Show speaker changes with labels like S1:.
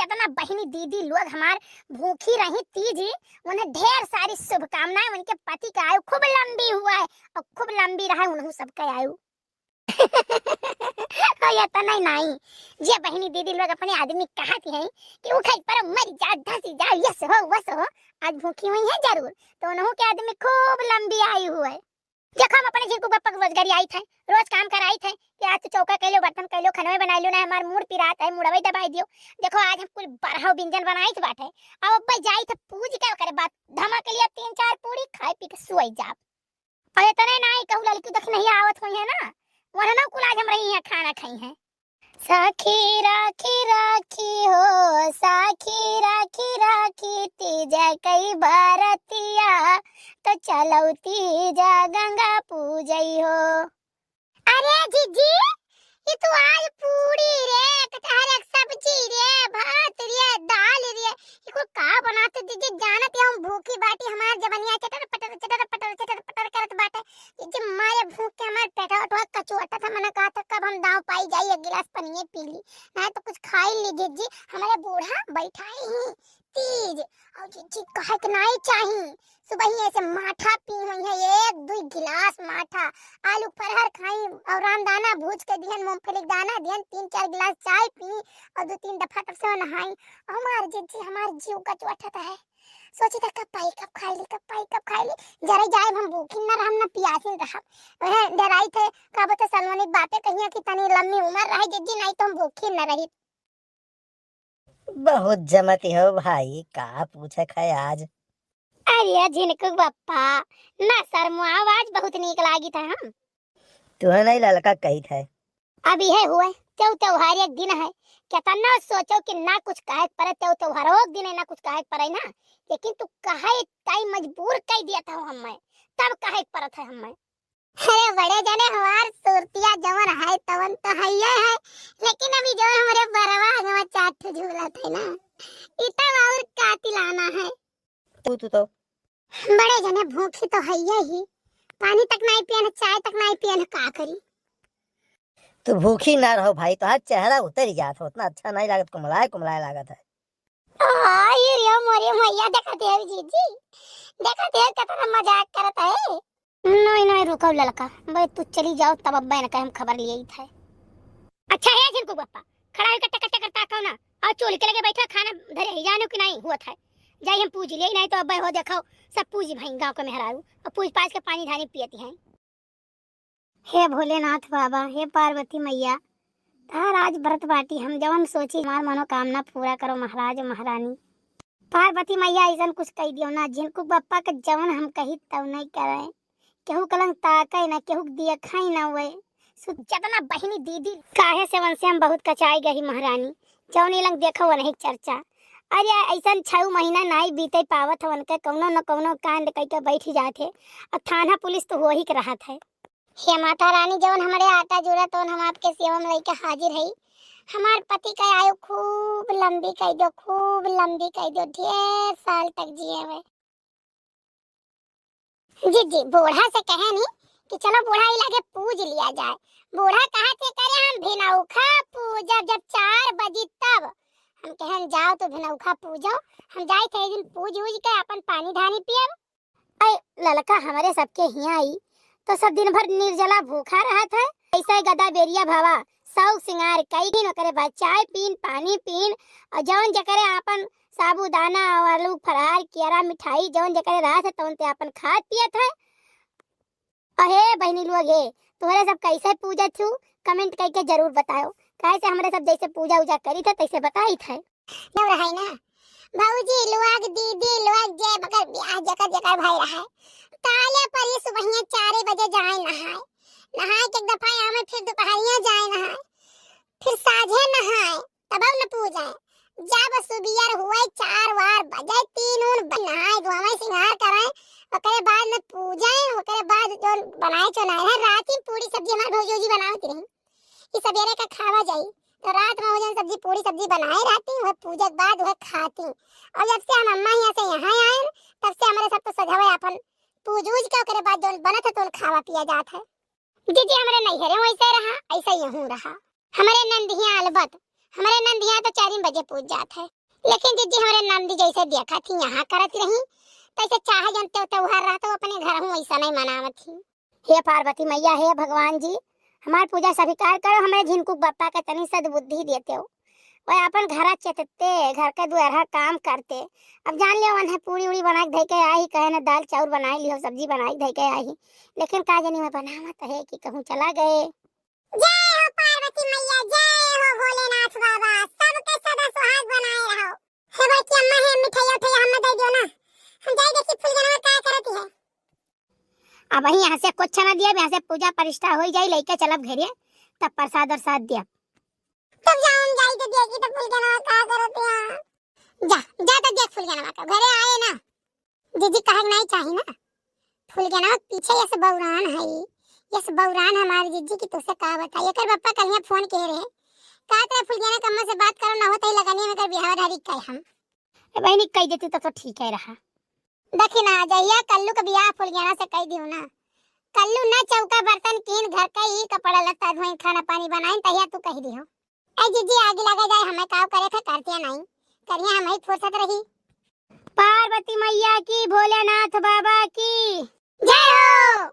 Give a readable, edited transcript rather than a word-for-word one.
S1: जितना बहनी दीदी लोग हमार भूखी रही तीज, उन्हें ढेर सारी शुभकामनाएं। उनके पति का आयु खूब लंबी हुआ है और खूब लंबी रहा उन्हों सबका आयु। ये तो नहीं ये बहनी दीदी लोग अपने आदमी कहती हैं कि वो खाई पर मर जा धसी जा यस हो वस हो, आज भूखी हुई है जरूर तो उन्हों के आदमी खूब लंबी आयु हुआ है। देखो हम अपने जिनको पप्पा रोजगारी आई थे, रोज काम कर आई थे कि आज तो चौका कैलो बर्तन कैलो खनवे बना लो ना, हमार मूड पिरात है मुड़वे दबाई दियो। देखो आज हम कुल 12 व्यंजन बनाई थे बाटे, अब अब्बा जाई थे पूज के करे बात धमा के लिए 3-4 पूरी खाई पी के सोई जाब। और इतने नहीं कहू लड़की देख नहीं आवत हुई है ना, वहां ना कुल आज हम रही हैं खाना खाई हैं। सखी राखी राखी हो साखी राखी राखी तीज कई बारतिया, तो चलो तीजा गंगा पूजई हो। अरे जीजी ये तो आज पूरी रे कटहर एक सब्जी रे भात रे दाल रे इको का बनाते जीजी जानत हम भूखी बाटी हमार जबनिया चटर पटर करत बाटे। जीजी मारे भूख के हमार पेटा उठवा कचुआटा था, मैंने कहा था कब हम दाव पाई जाई एक गिलास पनिए पी ली ना तो कुछ खाई ली। जीजी हमारे बूढ़ा बैठा ही तीज और जीजी कहे के नहीं चाहिए सुबह ही ऐसे माठा पी हुई है 1-2 गिलास माठा, आलू परहर खाई और रामदाना भूज के दिहन मूंगफली दाना दिहन 3-4 गिलास चाय पी और 2-3 दफा तब से नहाई। हमार जीजी हमार जीव का चुआठा है, सोची था कब पाई कब खाई ली जरा जाए हम भूखी न रहम न पियासी रहब। वह डराई थे कब तो सलमानी बातें कहिया कि तनी लंबी उम्र रहे जीजी नहीं तो हम भूखी न रही।
S2: बहुत जमती हो भाई, का पूछे खाए आज।
S1: अरे जिनको बप्पा ना शर्मा आवाज बहुत नीक लागी था हम।
S2: तुम्हें नहीं लड़का कही थे
S1: अभी है हुए त्योहार एक दिन है क्या तना सोचो कि ना कुछ कहे परे त्योहार एक दिन है ना कुछ कहे परे ना, लेकिन तू कहे ताई मजबूर कर दिया था हमें तब कहे पर था हमें। अरे बड़े जने हमार सुरतिया जवन है तवन तो है है, लेकिन अभी जो हमारे बरवा हमारा चाट झूला थे ना इतना और कातिलाना है।
S2: तू तो
S1: बड़े जने भूखी तो है ही, पानी तक नहीं पियन चाय तक नहीं पियन का करी।
S2: तू भूखी ना रहो भाई, तो आज चेहरा उतर ही जाता, उतना अच्छा नहीं लागत, कुमलाए लागत है।
S1: ये रे मोरे मैया देखते है जीजी देखते है कितना मजाक करता है। नहीं रुको लड़का भाई तू चली जाओ तब अब्बा ने हम खबर लिए ही था। अच्छा है जिनको बप्पा खड़ा होकर टक करता कहो ना और चोली के लगे बैठा खाना धरे ही जाने कि नहीं हुआ था जाई हम पूछ लिए नहीं तो अब्बा हो देखो सब पूजी भाई गांव के मेहरारू और पूछ पाछ के पानी धानी पियती हैं। हे भोलेनाथ बाबा हे पार्वती मैया तार आज व्रत बाटी हम जवन सोची हमार मनोकामना पूरा करो महाराज महारानी। पार्वती मैया ऐसा कुछ कह दियो ना जिनको बप्पा के जवन हम कही तब नहीं करे, केहू कलंग ताके ना केहू दिया खाई ना हुए जितना बहनी दीदी काहे से वन से हम बहुत कचाई गई महारानी जौन लंग देखो वो नहीं चर्चा। अरे ऐसा 6 महीना नहीं बीते पावत हवन के कौनो न कौनो कांड कह के बैठ जाते और थाना पुलिस तो हो ही के रहा है। हे माता रानी जवन हमारे आटा जुड़ा तो हम आपके सेवा में लेके हाजिर है। हमार पति का आयु खूब लंबी कर दो ढेर साल तक जिए हुए। जी बूढ़ा से कहे नहीं कि चलो बूढ़ा ही लगे पूज लिया जाए। बूढ़ा कहा थे करे हम भिनौखा पूजा जब 4 बजे तब हम कहन जाओ तो भिनौखा पूजो। हम जाए थे दिन पूज के अपन पानी धानी पियब। लड़का हमारे सबके हिया आई तो सब दिन भर निर्जला भूखा रहा था। ऐसा गदा बेरिया भावा सौ सिंगार कई दिन करे बाद चाय पीन पानी पीन और जौन जकरे अपन साबूदाना आलू फरार केरा मिठाई जौन जकरे रहा था तौन ते अपन खात पियत है। अहे बहनी लोग हे तुम्हारे सब कैसे पूजा थू कमेंट करके जरूर बताओ, कैसे हमारे सब जैसे पूजा उजा करी थे तैसे बताई थे न रहा ना भौजी लोग दीदी लोग जे बकर ब्याह जकर भाई रहा है ताले पर ये सुबह 4 बजे जाए नहाए के एक दफा आवे फिर दोपहरिया जाए नहाए फिर साझे नहाए तब न पूजा जब सुबियर हुए 4 बजे 3 नहाए धोवे सिंगार कराए ओकरे बाद में पूजा ओकरे बाद जो बनाए चनाए है रात में पूरी सब्जी हमार भौजी बनावत रही ई सवेरे का खावा जाई तो रात में वजन सब्जी पूरी सब्जी बनाए रहती वह पूजा के बाद वह खाती। और जब से हम अम्मा यहाँ से यहाँ आए तब से हमारे सब तो सजावे अपन पूजूज के ओकरे बाद जो बनत है तो खावा पिया जात है। दीदी हमारे नैहरे वैसे रहा ऐसा यहूं रहा। हमारे नंदिया अलबत हमारे नंदिया तो 4 बजे पूछ जात है, लेकिन जीजी हमारे नंदी जैसे देखा थी यहाँ करत रही, तैसे चाहे जनते हो त्योहार रहा तो अपने घर हूँ ऐसा नहीं मनावत थी। हे पार्वती मैया, हे भगवान जी, हमार पूजा स्वीकार करो, हमारे झिनकुक बापा का तनी सद्बुद्धि देते हो। वह अपन घर चेतते घर के दुआरा काम करते। अब जान लियो मन है पूरी उड़ी बना के धई के आई, कहे ना दाल चाउर बनाई लियो, सब्जी बनाई धई के आई, लेकिन का जानी मैं बनावत है कि कहूँ चला गए। जय हो पार्वती मैया, जय हो भोलेनाथ बाबा, सबके सदा सुहाग बनाए रहो। हे बच्ची अम्मा है मिठाई उठाई हम दे दियो ना, हम जाई देखी फूलगनवा का करती है। अब वही यहाँ से कुछ ना दिया, यहाँ से पूजा प्रतिष्ठा हो जाई, लेके चलब घरे, तब प्रसाद और साथ दिया, तब जाऊं जाई तो देखी तो फूलगनवा का करती है। जा जा तो देख फूलगनवा का, घरे आए ना दीदी कहे नहीं चाहिए ना, फूलगनवा पीछे यस बौरान है, यस बौरान हमारी जीजी की तुझसे का बताइए, कर पापा कल फोन किए रहे, कहा तेरे फूलगना कम्मा से बात करो ना हो तो लगाने में कर बिहार धारी कह हम बहनी कह देती तो ठीक है रहा। देखी ना जहिया कल्लू का बियाह फूलगना से कह दियो ना, कल्लू ना चौका बर्तन कीन घर का ही कपड़ा लत्ता धोई खाना पानी बनाई तहिया तू कह दियो। ए जीजी आगे लगा जाए हमें काम करे था करते नहीं, करिए हमें फुर्सत रही। पार्वती मैया की, भोलेनाथ बाबा की जय हो।